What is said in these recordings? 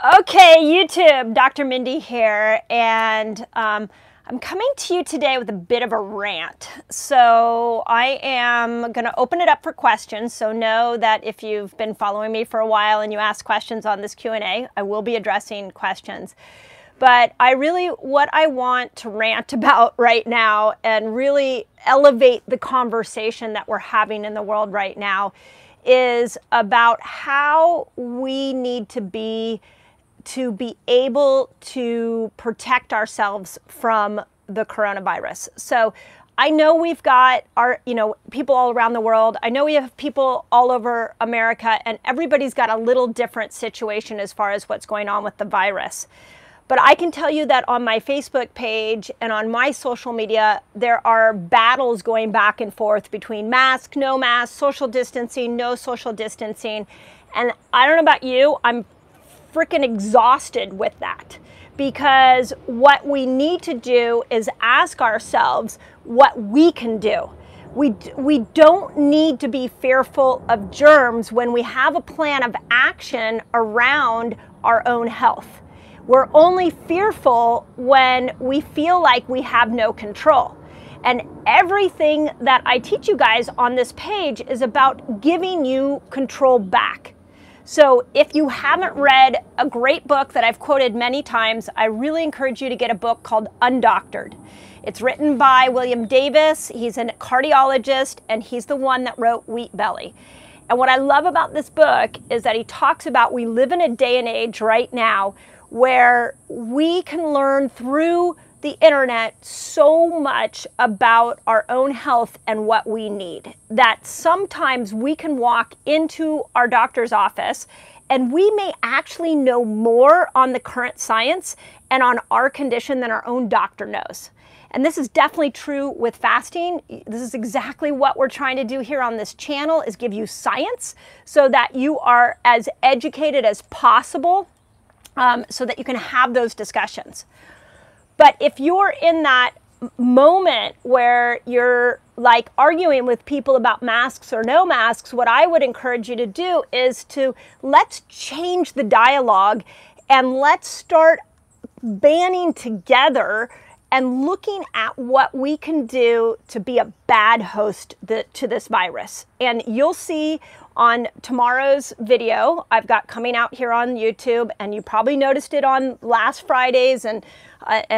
Okay, YouTube, Dr. Mindy here, and I'm coming to you today with a bit of a rant. So I am going to open it up for questions, so know that if you've been following me for a while and you ask questions on this Q&A, I will be addressing questions. But what I want to rant about right now and really elevate the conversation that we're having in the world right now is about how we need to be able to protect ourselves from the coronavirus. So I know we've got people all around the world. I know we have people all over America, and everybody's got a little different situation as far as what's going on with the virus. But I can tell you that on my Facebook page and on my social media, there are battles going back and forth between mask, no mask, social distancing, no social distancing. And I don't know about you, I'm freaking exhausted with that, because what we need to do is ask ourselves what we can do. We don't need to be fearful of germs when we have a plan of action around our own health. We're only fearful when we feel like we have no control. And everything that I teach you guys on this page is about giving you control back. So if you haven't read a great book that I've quoted many times, I really encourage you to get a book called Undoctored. It's written by William Davis. He's a cardiologist, and he's the one that wrote Wheat Belly. And what I love about this book is that he talks about we live in a day and age right now where we can learn through the internet so much about our own health and what we need, that sometimes we can walk into our doctor's office and we may actually know more on the current science and on our condition than our own doctor knows. And this is definitely true with fasting. This is exactly what we're trying to do here on this channel, is give you science so that you are as educated as possible, so that you can have those discussions. But if you're in that moment where you're like arguing with people about masks or no masks, what I would encourage you to do is let's change the dialogue and let's start banding together and looking at what we can do to be a bad host to this virus. And you'll see on tomorrow's video I've got coming out here on YouTube, and you probably noticed it on last Friday's and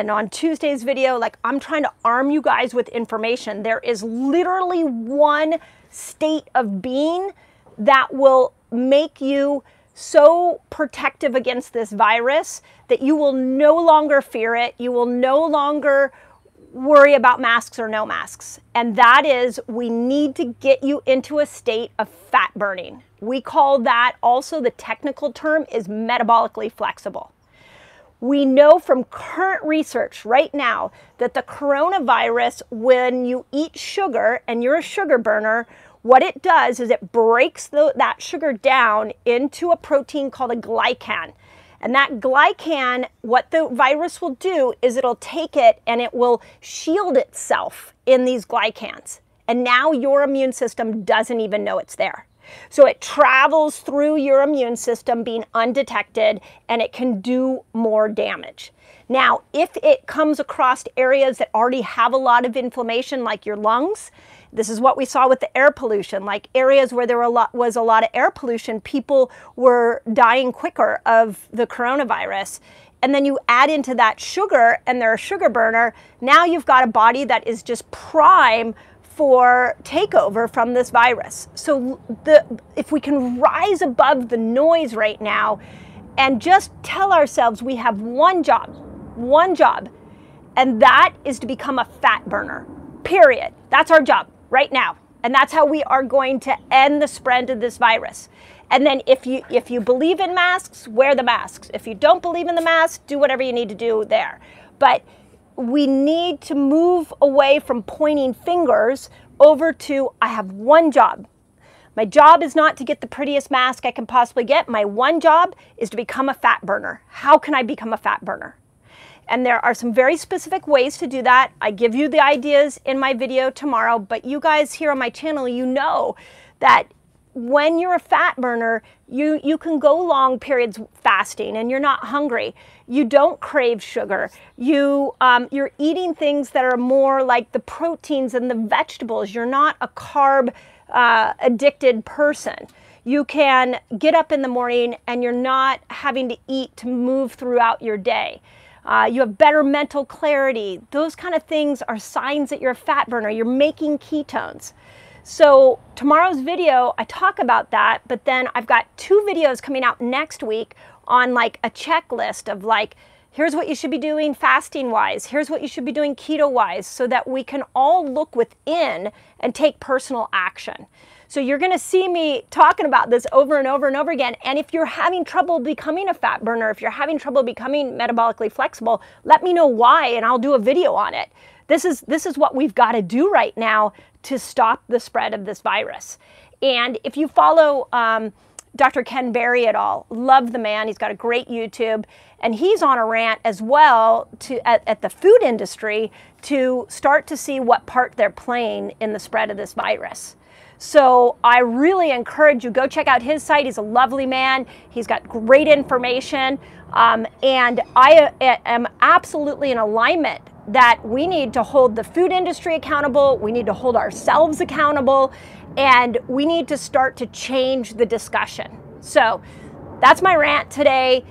on Tuesday's video, like I'm trying to arm you guys with information. There is literally one state of being that will make you so protective against this virus that you will no longer fear it. You will no longer worry about masks or no masks. And that is, we need to get you into a state of fat burning. We call that, also the technical term is metabolically flexible. We know from current research right now that the coronavirus, when you eat sugar and you're a sugar burner, what it does is it breaks that sugar down into a protein called a glycan. And that glycan, what the virus will do is it'll take it and it will shield itself in these glycans. And now your immune system doesn't even know it's there. So it travels through your immune system being undetected, and it can do more damage. Now, if it comes across areas that already have a lot of inflammation, like your lungs, this is what we saw with the air pollution, like areas where there was a lot of air pollution, people were dying quicker of the coronavirus. And then you add into that sugar, and they're a sugar burner, now you've got a body that is just prime for takeover from this virus. So if we can rise above the noise right now and just tell ourselves we have one job, and that is to become a fat burner, period. That's our job right now. And that's how we are going to end the spread of this virus. And then if you believe in masks, wear the masks. If you don't believe in the masks, do whatever you need to do there. But we need to move away from pointing fingers over to, I have one job. My job is not to get the prettiest mask I can possibly get. My one job is to become a fat burner. How can I become a fat burner? And there are some very specific ways to do that. I give you the ideas in my video tomorrow, but you guys here on my channel, you know that when you're a fat burner, you can go long periods fasting and you're not hungry. You don't crave sugar. You're eating things that are more like the proteins and the vegetables. You're not a carb addicted person. You can get up in the morning and you're not having to eat to move throughout your day. You have better mental clarity. Those kind of things are signs that you're a fat burner. You're making ketones. So tomorrow's video, I talk about that, but then I've got 2 videos coming out next week on like a checklist of like, here's what you should be doing fasting wise, here's what you should be doing keto wise, so that we can all look within and take personal action. So you're gonna see me talking about this over and over and over again. And if you're having trouble becoming a fat burner, if you're having trouble becoming metabolically flexible, let me know why and I'll do a video on it. This is what we've got to do right now to stop the spread of this virus. And if you follow Dr. Ken Berry at all, love the man. He's got a great YouTube, and he's on a rant as well at the food industry to start to see what part they're playing in the spread of this virus. So I really encourage you, go check out his site. He's a lovely man. He's got great information. And I am absolutely in alignment that we need to hold the food industry accountable, we need to hold ourselves accountable, and we need to start to change the discussion. So that's my rant today.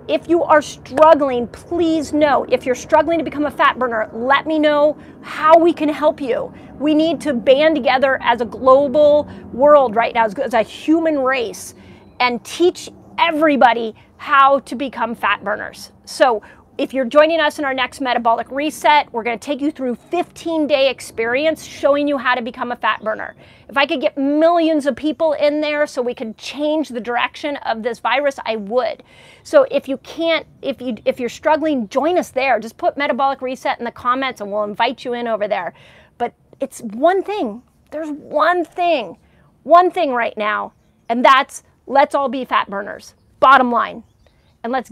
If you are struggling, please know, if you're struggling to become a fat burner, let me know how we can help you. We need to band together as a global world right now, as a human race, and teach everybody how to become fat burners. So if you're joining us in our next metabolic reset, we're going to take you through 15-day experience showing you how to become a fat burner. If I could get millions of people in there so we could change the direction of this virus, I would. So if you can't, if you're struggling, join us there. Just put metabolic reset in the comments and we'll invite you in over there. But it's one thing. There's one thing right now, and that's let's all be fat burners. Bottom line. And let's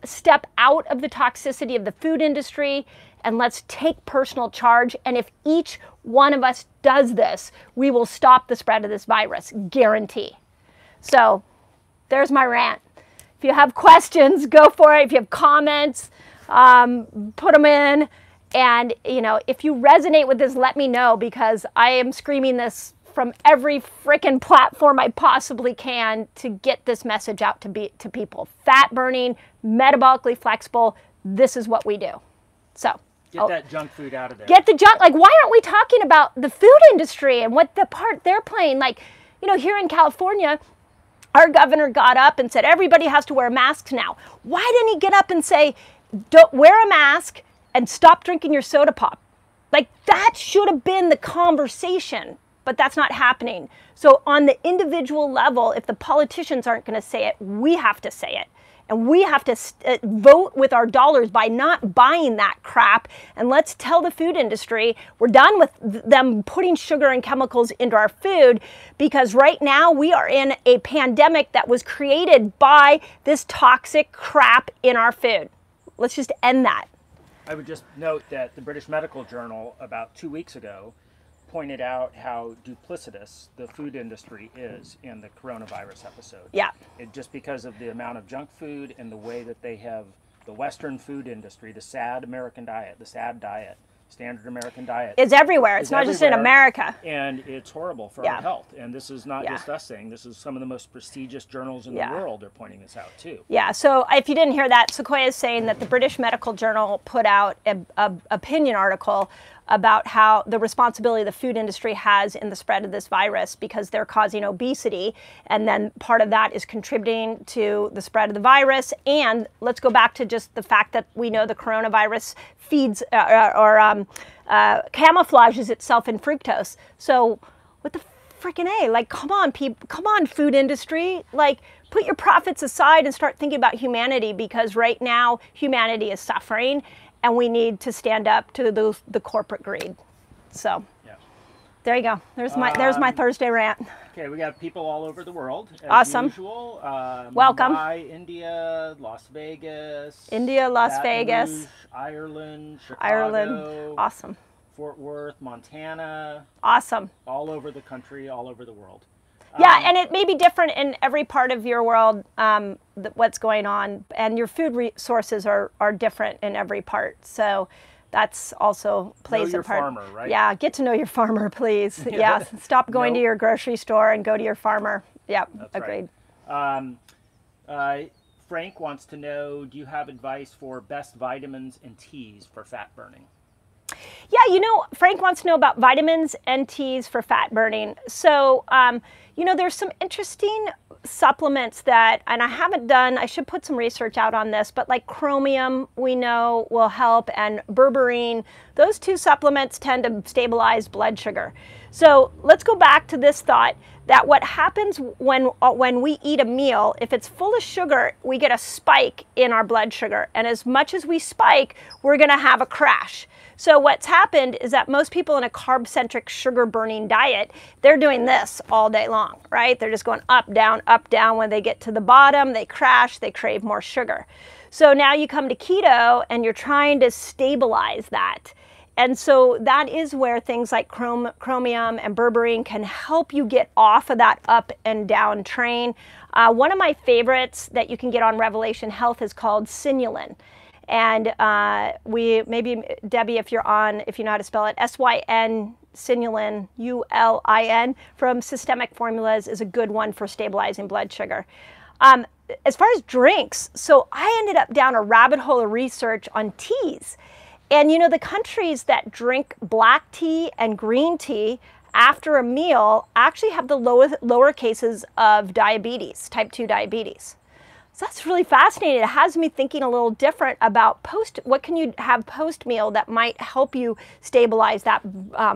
step out of the toxicity of the food industry and let's take personal charge. And if each one of us does this, we will stop the spread of this virus, guarantee. So there's my rant. If you have questions, go for it. If you have comments, put them in. And you know, if you resonate with this, let me know, because I am screaming this from every frickin' platform I possibly can to get this message out to people. Fat burning, metabolically flexible, this is what we do. So get that junk food out of there. Get the junk, like why aren't we talking about the food industry and what the part they're playing? Like, you know, here in California, our governor got up and said everybody has to wear masks now. Why didn't he get up and say, don't wear a mask and stop drinking your soda pop? Like that should have been the conversation. But that's not happening. So on the individual level, if the politicians aren't going to say it, we have to say it. And we have to vote with our dollars by not buying that crap. And let's tell the food industry we're done with them putting sugar and chemicals into our food, because right now we are in a pandemic that was created by this toxic crap in our food. Let's just end that. I would just note that the British Medical Journal about 2 weeks ago pointed out how duplicitous the food industry is in the coronavirus episode. Yeah. Just because of the amount of junk food and the way that they have the Western food industry, the SAD American diet, the SAD diet, standard American diet. It's everywhere. It's not just in America. And it's horrible for our health. And this is not just us saying, this is some of the most prestigious journals in the world are pointing this out too. Yeah, so if you didn't hear that, Sequoia is saying that the British Medical Journal put out an opinion article about how the responsibility the food industry has in the spread of this virus, because they're causing obesity, and then part of that is contributing to the spread of the virus. And let's go back to just the fact that we know the coronavirus feeds camouflages itself in fructose. So what the freaking A? Like, come on, people, come on, food industry. Like, put your profits aside and start thinking about humanity, because right now humanity is suffering. And we need to stand up to the corporate greed. So, there you go. There's my Thursday rant. Okay, we got people all over the world. As awesome. Usual. Welcome. Mumbai, India, Las Vegas. India, Las Vegas. Rouge, Ireland, Chicago. Ireland. Awesome. Fort Worth, Montana. Awesome. All over the country, all over the world. Yeah, and it may be different in every part of your world, what's going on, and your food resources are different in every part. So that's also plays know your a part. farmer, right? Yeah, get to know your farmer, please. Yeah, stop going to your grocery store and go to your farmer. Yeah, that's agreed. Right. Frank wants to know, do you have advice for best vitamins and teas for fat burning? Yeah, Frank wants to know about vitamins and teas for fat burning. So, there's some interesting supplements that, and I should put some research out on this, but like chromium, we know will help, and berberine, those two supplements tend to stabilize blood sugar. So let's go back to this thought that what happens when we eat a meal, if it's full of sugar, we get a spike in our blood sugar. And as much as we spike, we're going to have a crash. So what's happened is that most people in a carb-centric, sugar-burning diet, they're doing this all day long, right? They're just going up, down, up, down. When they get to the bottom, they crash, they crave more sugar. So now you come to keto and you're trying to stabilize that. And so that is where things like chromium and berberine can help you get off of that up and down train. One of my favorites that you can get on Revelation Health is called Sinulin. And maybe Debbie, if you know how to spell it, S-Y-N, Sinulin, U-L-I-N, from Systemic Formulas is a good one for stabilizing blood sugar. As far as drinks, so I ended up down a rabbit hole of research on teas. And the countries that drink black tea and green tea after a meal actually have the lower cases of diabetes, type 2 diabetes. So that's really fascinating. It has me thinking a little different about what can you have post-meal that might help you stabilize that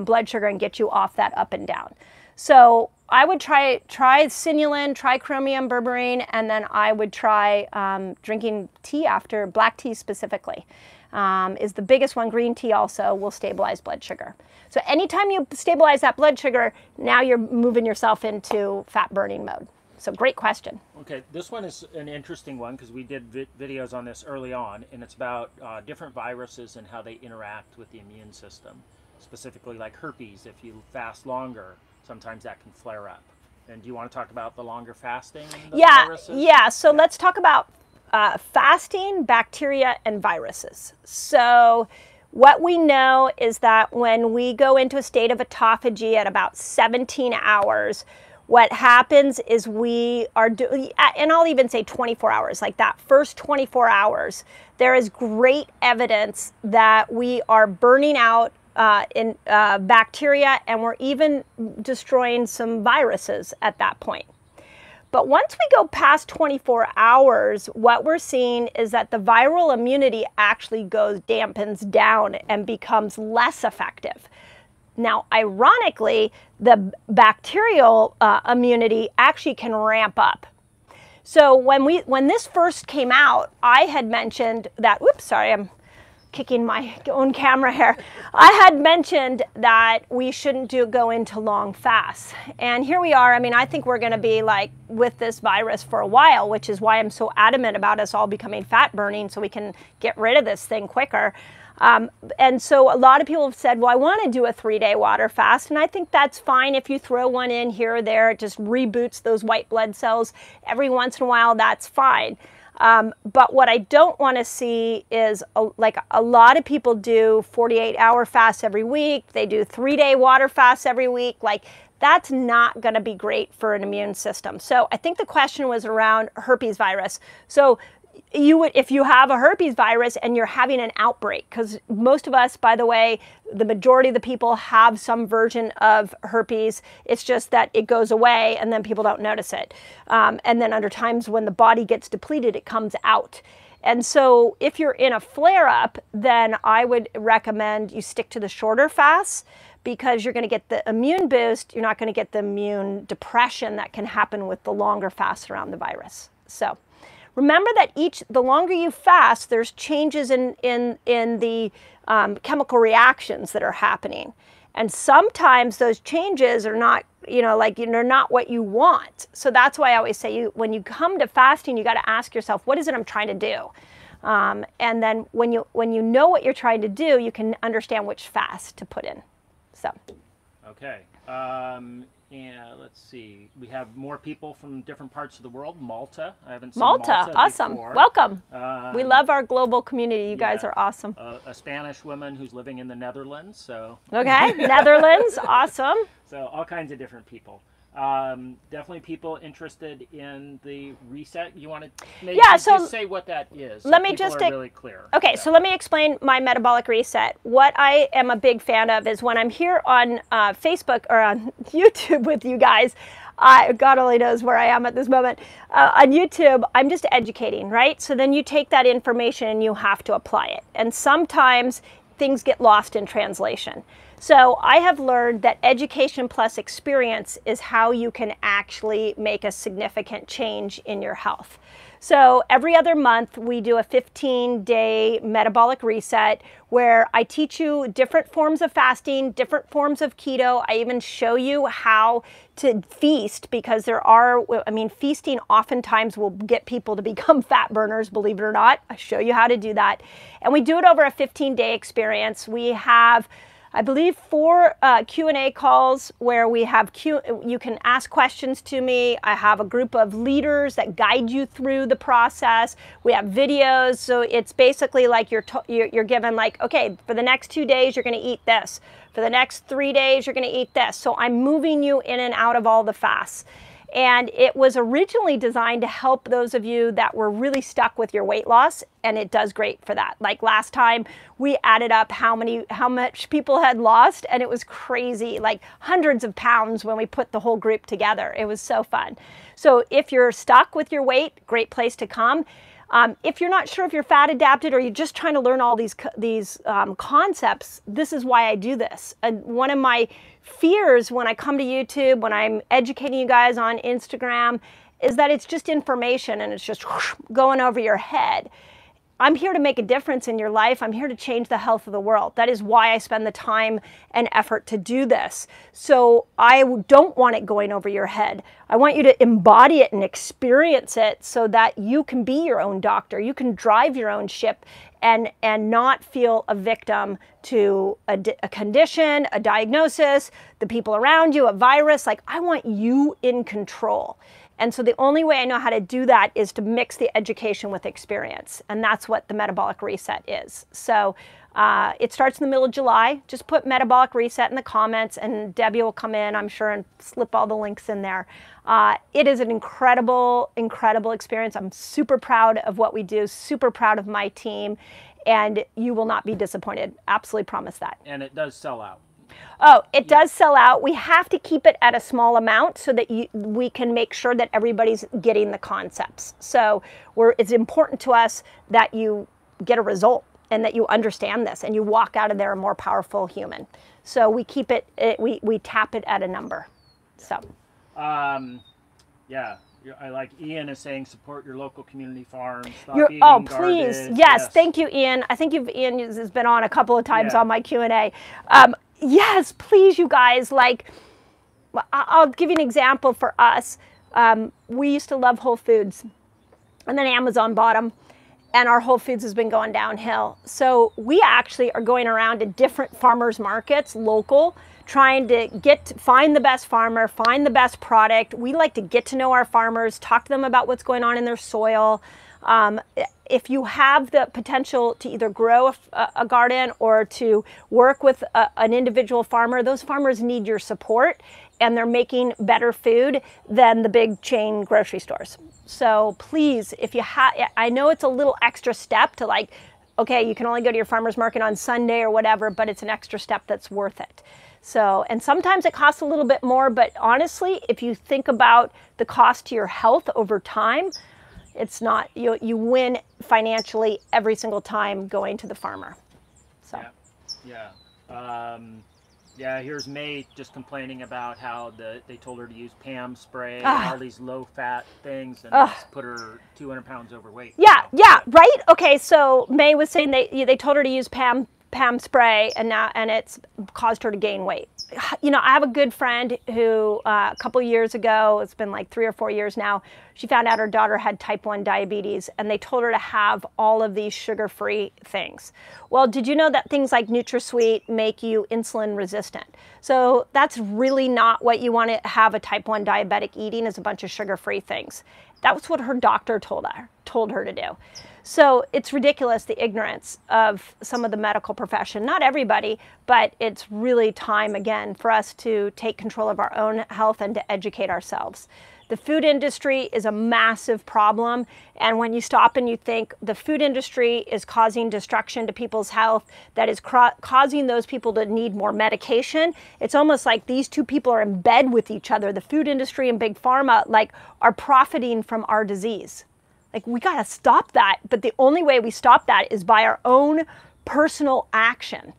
blood sugar and get you off that up and down. So I would try Sinulin, try chromium, berberine, and then I would try drinking tea after, black tea specifically. Is the biggest one. Green tea also will stabilize blood sugar. So anytime you stabilize that blood sugar, now you're moving yourself into fat burning mode. So great question. Okay, this one is an interesting one because we did videos on this early on, and it's about different viruses and how they interact with the immune system. Specifically like herpes, if you fast longer, sometimes that can flare up. And do you want to talk about the longer fasting and the viruses? Yeah, so let's talk about fasting, bacteria, and viruses. So what we know is that when we go into a state of autophagy at about 17 hours, what happens is we are doing, and I'll even say 24 hours, like that first 24 hours, there is great evidence that we are burning out in bacteria, and we're even destroying some viruses at that point. But once we go past 24 hours, what we're seeing is that the viral immunity actually dampens down and becomes less effective. Now, ironically, the bacterial immunity actually can ramp up. So when this first came out, I had mentioned that, whoops, sorry, I'm kicking my own camera here. I had mentioned that we shouldn't go into long fasts. And here we are. I mean, I think we're going to be like with this virus for a while, which is why I'm so adamant about us all becoming fat burning so we can get rid of this thing quicker. And so a lot of people have said, well, I want to do a 3-day water fast. And I think that's fine if you throw one in here or there. It just reboots those white blood cells every once in a while. That's fine. But what I don't want to see is like a lot of people do 48-hour fasts every week. They do 3-day water fasts every week. Like that's not going to be great for an immune system. So I think the question was around herpes virus. So if you have a herpes virus and you're having an outbreak, because most of us, by the way, the majority of the people have some version of herpes. It's just that it goes away and then people don't notice it. And then under times when the body gets depleted, it comes out. And so if you're in a flare-up, then I would recommend you stick to the shorter fasts because you're going to get the immune boost. You're not going to get the immune depression that can happen with the longer fasts around the virus. So remember that the longer you fast, there's changes in the chemical reactions that are happening. And sometimes those changes are not, they're not what you want. So that's why I always say when you come to fasting, you got to ask yourself, what is it I'm trying to do? And then when you know what you're trying to do, you can understand which fast to put in. So. Okay. And let's see, we have more people from different parts of the world. Malta, I haven't seen Malta, awesome. before. Welcome. We love our global community. You guys are awesome. A Spanish woman who's living in the Netherlands. So. Okay, Netherlands, awesome. So all kinds of different people. Definitely people interested in the reset. You want to maybe just say what that is? So let me just really clear. Okay, so let me explain my metabolic reset. What I am a big fan of is when I'm here on Facebook or on YouTube with you guys. God only knows where I am at this moment. On YouTube, I'm just educating, right? So then you take that information and you have to apply it. And sometimes things get lost in translation. So I have learned that education plus experience is how you can actually make a significant change in your health. So every other month we do a 15-day metabolic reset where I teach you different forms of fasting, different forms of keto. I even show you how to feast, because feasting oftentimes will get people to become fat burners, believe it or not. I show you how to do that. And we do it over a 15-day experience. We have, I believe, 4 Q&A calls where we have you can ask questions to me. I have a group of leaders that guide you through the process. We have videos, so it's basically like you're given, like, okay, for the next 2 days you're going to eat this. For the next 3 days you're going to eat this. So I'm moving you in and out of all the fasts. And it was originally designed to help those of you that were really stuck with your weight loss, and it does great for that. Like last time, we added up how much people had lost, and it was crazy, like hundreds of pounds when we put the whole group together. It was so fun. So if you're stuck with your weight, great place to come. If you're not sure if you're fat adapted or you're just trying to learn all these concepts, this is why I do this. And one of my fears when I come to YouTube, when I'm educating you guys on Instagram, is that it's just information and it's just going over your head. I'm here to make a difference in your life. I'm here to change the health of the world. That is why I spend the time and effort to do this. So I don't want it going over your head. I want you to embody it and experience it so that you can be your own doctor. You can drive your own ship and not feel a victim to a condition, a diagnosis, the people around you, a virus. Like, I want you in control. And so the only way I know how to do that is to mix the education with experience. And that's what the metabolic reset is. So it starts in the middle of July. Just put metabolic reset in the comments and Debbie will come in, I'm sure, and slip all the links in there. It is an incredible, incredible experience. I'm super proud of what we do, super proud of my team, and you will not be disappointed. Absolutely promise that. And it does sell out. Oh, it does sell out. We have to keep it at a small amount so that we can make sure that everybody's getting the concepts. So it's important to us that you get a result and that you understand this and you walk out of there a more powerful human. So we keep it, we tap it at a number. So. Yeah. I like Ian is saying support your local community farms. Oh, please. Yes. Thank you, Ian. I think Ian has been on a couple of times on my Q&A. Yes, please, you guys. Like, I'll give you an example for us. We used to love Whole Foods, and then Amazon bought them, and our Whole Foods has been going downhill. So we actually are going around to different farmers markets, local, trying to find the best farmer, find the best product. We like to get to know our farmers, talk to them about what's going on in their soil. If you have the potential to either grow a garden or to work with an individual farmer, those farmers need your support, and they're making better food than the big chain grocery stores. So please, if you have, I know it's a little extra step to, like, okay, you can only go to your farmer's market on Sunday or whatever, but it's an extra step that's worth it. So, and sometimes it costs a little bit more, but honestly, if you think about the cost to your health over time, it's not, you win financially every single time going to the farmer. So. Yeah, here's May just complaining about how they told her to use Pam spray and all these low-fat things, and it's put her 200 pounds overweight. Yeah, right? Okay, so May was saying they told her to use Pam spray, and it's caused her to gain weight. you know, I have a good friend who a couple years ago, it's been like 3 or 4 years now, she found out her daughter had type 1 diabetes, and they told her to have all of these sugar-free things. Well, did you know that things like NutraSweet make you insulin resistant? So that's really not what you want to have a type 1 diabetic eating, is a bunch of sugar-free things. That was what her doctor told her to do. So it's ridiculous, the ignorance of some of the medical profession. Not everybody, but it's really time, again, for us to take control of our own health and to educate ourselves. The food industry is a massive problem, and when you stop and you think the food industry is causing destruction to people's health, that is causing those people to need more medication, it's almost like these two people are in bed with each other. The food industry and big pharma like are profiting from our disease. Like, we got to stop that, but the only way we stop that is by our own personal action,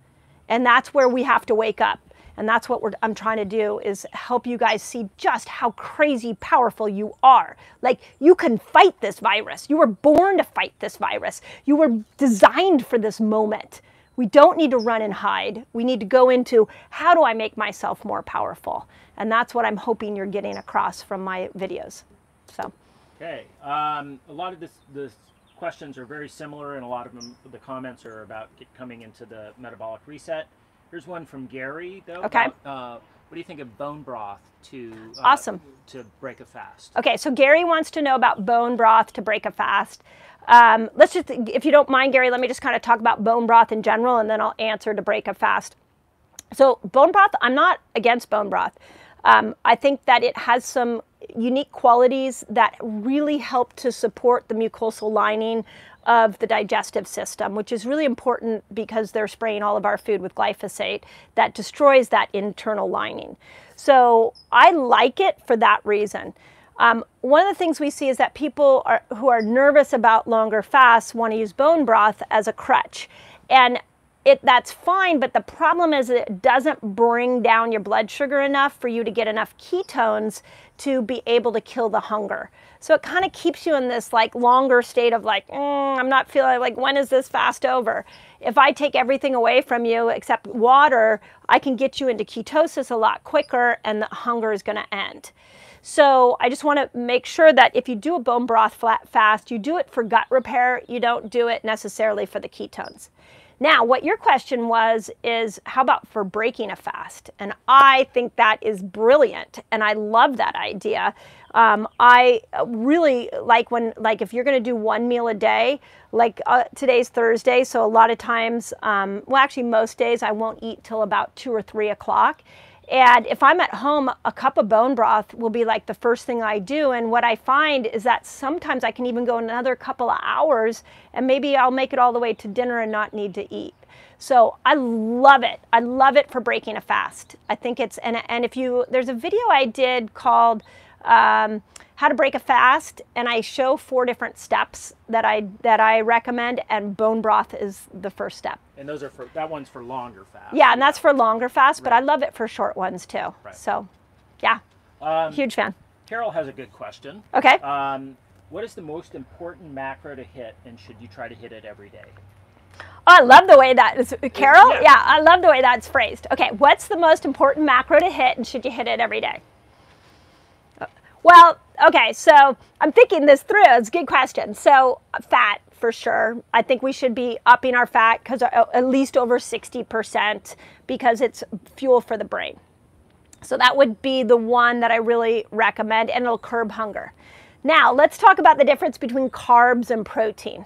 and that's where we have to wake up. And that's what I'm trying to do, is help you guys see just how crazy powerful you are. Like, you can fight this virus. You were born to fight this virus. You were designed for this moment. We don't need to run and hide. We need to go into, how do I make myself more powerful? And that's what I'm hoping you're getting across from my videos. So. Okay, a lot of this questions are very similar, and a lot of them, the comments are about coming into the metabolic reset. Here's one from Gary, though. Okay. About, what do you think of bone broth to awesome to break a fast? Okay, so Gary wants to know about bone broth to break a fast. Let's just, if you don't mind, Gary, let me just kind of talk about bone broth in general, and then I'll answer to break a fast. So bone broth, I'm not against bone broth. I think that it has some unique qualities that really help to support the mucosal lining of the digestive system, which is really important because they're spraying all of our food with glyphosate that destroys that internal lining. So I like it for that reason. One of the things we see is that people who are nervous about longer fasts want to use bone broth as a crutch. And that's fine, but the problem is that it doesn't bring down your blood sugar enough for you to get enough ketones to be able to kill the hunger. So it kind of keeps you in this like longer state of like, I'm not feeling like, when is this fast over? If I take everything away from you except water, I can get you into ketosis a lot quicker, and the hunger is going to end. So I just want to make sure that if you do a bone broth fast, you do it for gut repair. You don't do it necessarily for the ketones. Now, what your question was is, how about for breaking a fast? And I think that is brilliant, and I love that idea. I really like when, like, if you're going to do one meal a day, like today's Thursday, so a lot of times, well, actually most days I won't eat till about 2 or 3 o'clock. And if I'm at home, a cup of bone broth will be like the first thing I do. And what I find is that sometimes I can even go another couple of hours, and maybe I'll make it all the way to dinner and not need to eat. So I love it. I love it for breaking a fast. I think it's, and if you, there's a video I did called How to Break a Fast, and I show 4 different steps that I recommend, and bone broth is the first step. And those are for, that one's for longer fasts. Yeah, and that's for longer fasts, but I love it for short ones too. Right. So, yeah, huge fan. Carol has a good question. Okay. What is the most important macro to hit, and should you try to hit it every day? Oh, I love the way that is, Carol. Yeah, I love the way that's phrased. Okay, what's the most important macro to hit, and should you hit it every day? Well, okay, so I'm thinking this through. It's a good question. So fat, for sure. I think we should be upping our fat, because at least over 60%, because it's fuel for the brain. So that would be the one that I really recommend, and it'll curb hunger. Now, let's talk about the difference between carbs and protein.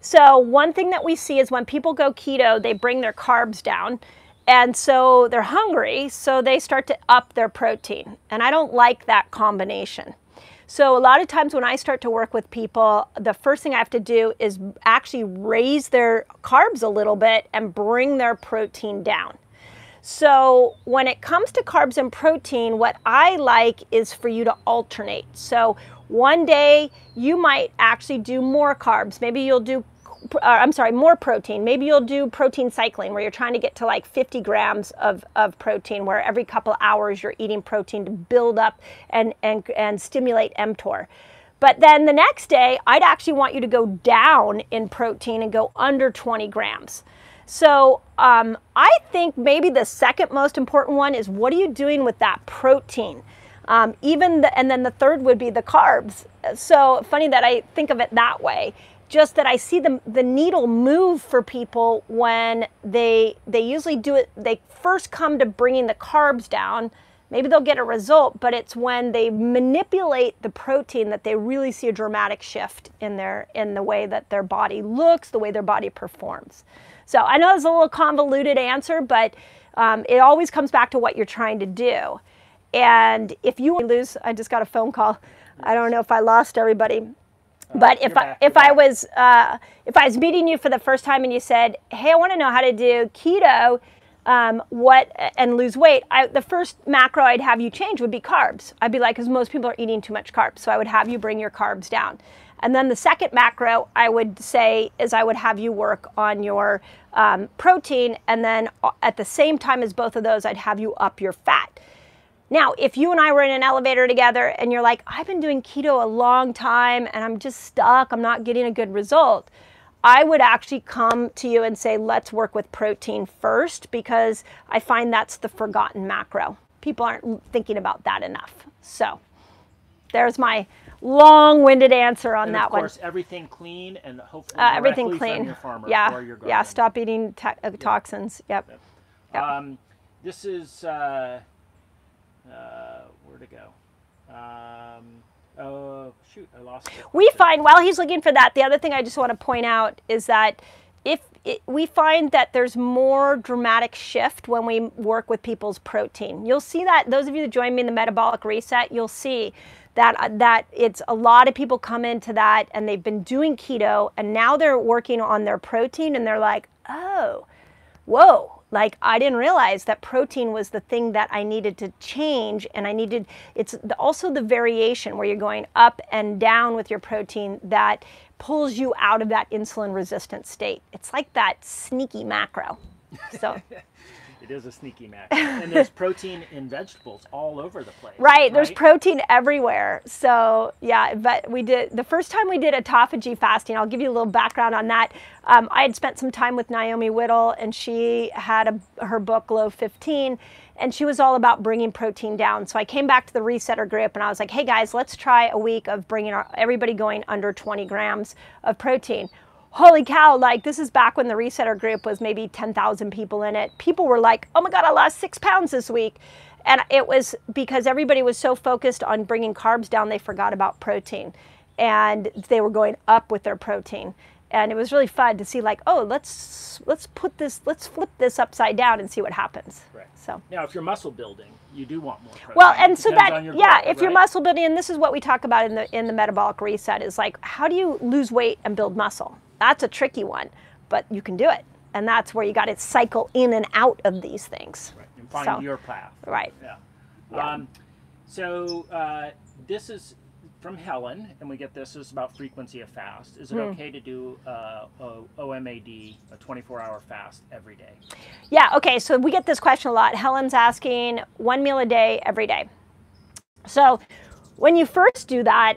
So one thing that we see is when people go keto, they bring their carbs down. And so they're hungry, so they start to up their protein. And I don't like that combination. So a lot of times when I start to work with people, the first thing I have to do is actually raise their carbs a little bit and bring their protein down. So when it comes to carbs and protein, what I like is for you to alternate. So one day you might actually do more carbs. Maybe you'll do more protein. Maybe you'll do protein cycling, where you're trying to get to like 50 grams of protein, where every couple of hours you're eating protein to build up and stimulate mTOR. But then the next day, I'd actually want you to go down in protein and go under 20 grams. So I think maybe the second most important one is, what are you doing with that protein? And then the third would be the carbs. So funny that I think of it that way. Just that I see the needle move for people when they usually do it. They first come to bringing the carbs down. Maybe they'll get a result, but it's when they manipulate the protein that they really see a dramatic shift in the way that their body looks, the way their body performs. So I know it's a little convoluted answer, but it always comes back to what you're trying to do. And if you lose, I just got a phone call. I don't know if I lost everybody. But if I was meeting you for the first time and you said, "Hey, I want to know how to do keto, and lose weight," the first macro I'd have you change would be carbs. I'd be like, because most people are eating too much carbs, so I would have you bring your carbs down. And then the second macro I would say is I would have you work on your protein, and then at the same time as both of those, I'd have you up your fat. Now, if you and I were in an elevator together and you're like, "I've been doing keto a long time and I'm just stuck, I'm not getting a good result," I would actually come to you and say, let's work with protein first, because I find that's the forgotten macro. People aren't thinking about that enough. So there's my long-winded answer on that one. Of course, everything clean and hopefully everything clean from your farmer yeah or your garden. Yeah, stop eating toxins. Yep. This is where to go? Oh shoot, I lost it. We find, while he's looking for that, the other thing I just want to point out is that we find that there's more dramatic shift when we work with people's protein. You'll see that, those of you that join me in the metabolic reset, you'll see that it's a lot of people come into that and they've been doing keto and now they're working on their protein and they're like, oh, whoa. Like, I didn't realize that protein was the thing that I needed to change, and it's also the variation where you're going up and down with your protein that pulls you out of that insulin resistant state. It's like that sneaky macro. So it is a sneaky macro. And there's protein in vegetables all over the place. Right, there's protein everywhere. So yeah, but the first time we did autophagy fasting, I'll give you a little background on that. I had spent some time with Naomi Whittle, and she had her book Glow 15, and she was all about bringing protein down. So I came back to the Resetter group and I was like, hey guys, let's try a week of bringing everybody going under 20 grams of protein. Holy cow, like, this is back when the Resetter group was maybe 10,000 people in it. People were like, oh my God, I lost 6 pounds this week. And it was because everybody was so focused on bringing carbs down, they forgot about protein. And they were going up with their protein. And it was really fun to see, like, oh, let's flip this upside down and see what happens. Right. So now, if you're muscle building, you do want more protein. Well, and so that, yeah, goal, if you're muscle building, and this is what we talk about in the metabolic reset, is like, how do you lose weight and build muscle? That's a tricky one, but you can do it. And that's where you got to cycle in and out of these things. Right. And find your path. Right. Yeah. Yeah. So this is from Helen, and we get this is about frequency of fast. Is it okay to do OMAD, a 24-hour fast every day? Yeah, okay, so we get this question a lot. Helen's asking 1 meal a day, every day. So when you first do that,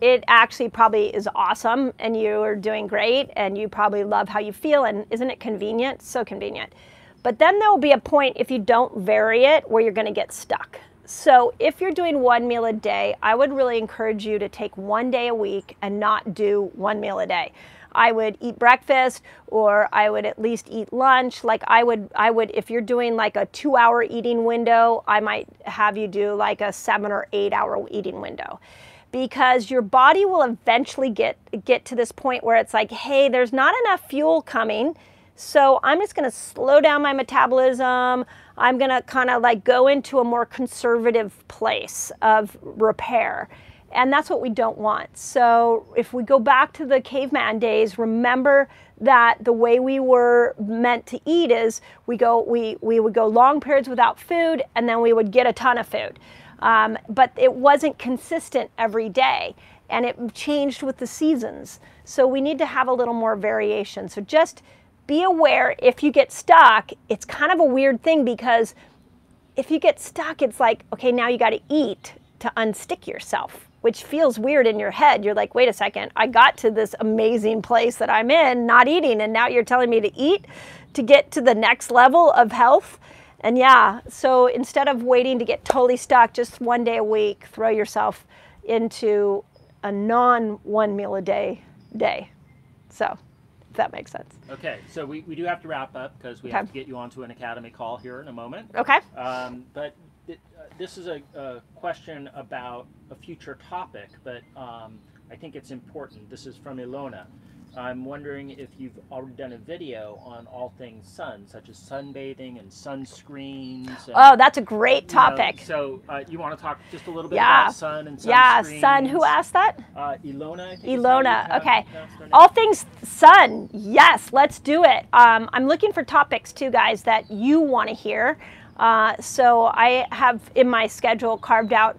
it actually probably is awesome, and you're doing great, and you probably love how you feel, and isn't it convenient? So convenient. But then there will be a point, if you don't vary it, where you're going to get stuck. So if you're doing 1 meal a day, I would really encourage you to take 1 day a week and not do 1 meal a day. I would eat breakfast, or I would at least eat lunch. Like I would, if you're doing like a 2-hour eating window, I might have you do like a 7 or 8 hour eating window. Because your body will eventually get to this point where it's like, hey, there's not enough fuel coming, so I'm just going to slow down my metabolism. I'm going to kind of like go into a more conservative place of repair. And that's what we don't want. So if we go back to the caveman days, remember that the way we were meant to eat is we would go long periods without food, and then we would get a ton of food. But it wasn't consistent every day, and it changed with the seasons. So we need to have a little more variation. So just be aware, if you get stuck, it's kind of a weird thing, because if you get stuck, it's like, okay, now you got to eat to unstick yourself, which feels weird in your head. You're like, wait a second, I got to this amazing place that I'm in not eating, and now you're telling me to eat to get to the next level of health. And yeah, so instead of waiting to get totally stuck, just 1 day a week, throw yourself into a non-1 meal a day. So if that makes sense. Okay, so we do have to wrap up because we have to get you onto an Academy call here in a moment. Okay. But this is a question about a future topic, but I think it's important. This is from Ilona. I'm wondering if you've already done a video on all things sun, such as sunbathing and sunscreens. And, oh, that's a great topic. So you want to talk just a little bit about sun and sunscreens? Yeah, sun. Who asked that? Ilona, I think. Ilona, okay. All things sun, yes, let's do it. I'm looking for topics too, guys, that you want to hear. So I have in my schedule carved out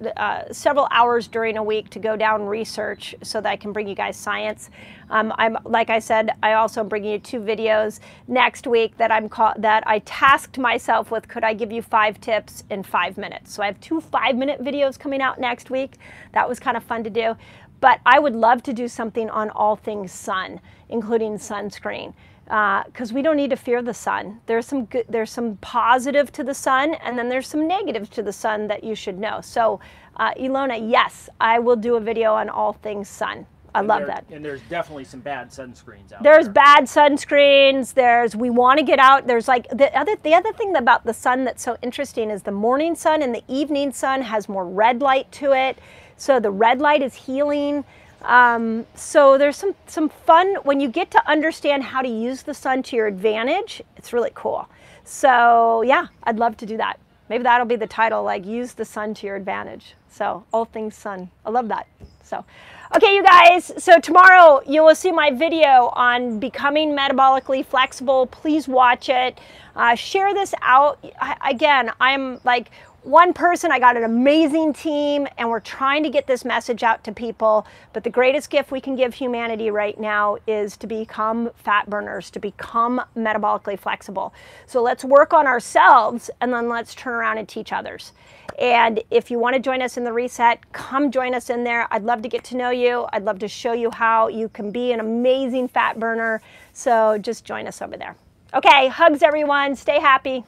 several hours during a week to go down and research so that I can bring you guys science. Like I said, I also am bringing you 2 videos next week that I tasked myself with. Could I give you 5 tips in 5 minutes? So I have 2 5-minute videos coming out next week. That was kind of fun to do. But I would love to do something on all things sun, including sunscreen. Because we don't need to fear the sun. There's some positive to the sun, and then there's some negative to the sun that you should know. So, Ilona, yes, I will do a video on all things sun. I love that. And there's definitely some bad sunscreens out there. There's bad sunscreens. We want to get out. There's like the other thing about the sun that's so interesting is the morning sun and the evening sun has more red light to it. So the red light is healing. So there's some fun when you get to understand how to use the sun to your advantage. It's really cool. So yeah, I'd love to do that. Maybe that'll be the title, like use the sun to your advantage. So all things sun. I love that. So, okay, you guys, so tomorrow you will see my video on becoming metabolically flexible. Please watch it. Share this out. Again, I'm like one person. I got an amazing team, and we're trying to get this message out to people. But the greatest gift we can give humanity right now is to become fat burners, to become metabolically flexible. So let's work on ourselves, and then let's turn around and teach others. And if you want to join us in the reset, come join us in there. I'd love to get to know you. I'd love to show you how you can be an amazing fat burner. So just join us over there. Okay, hugs everyone. Stay happy.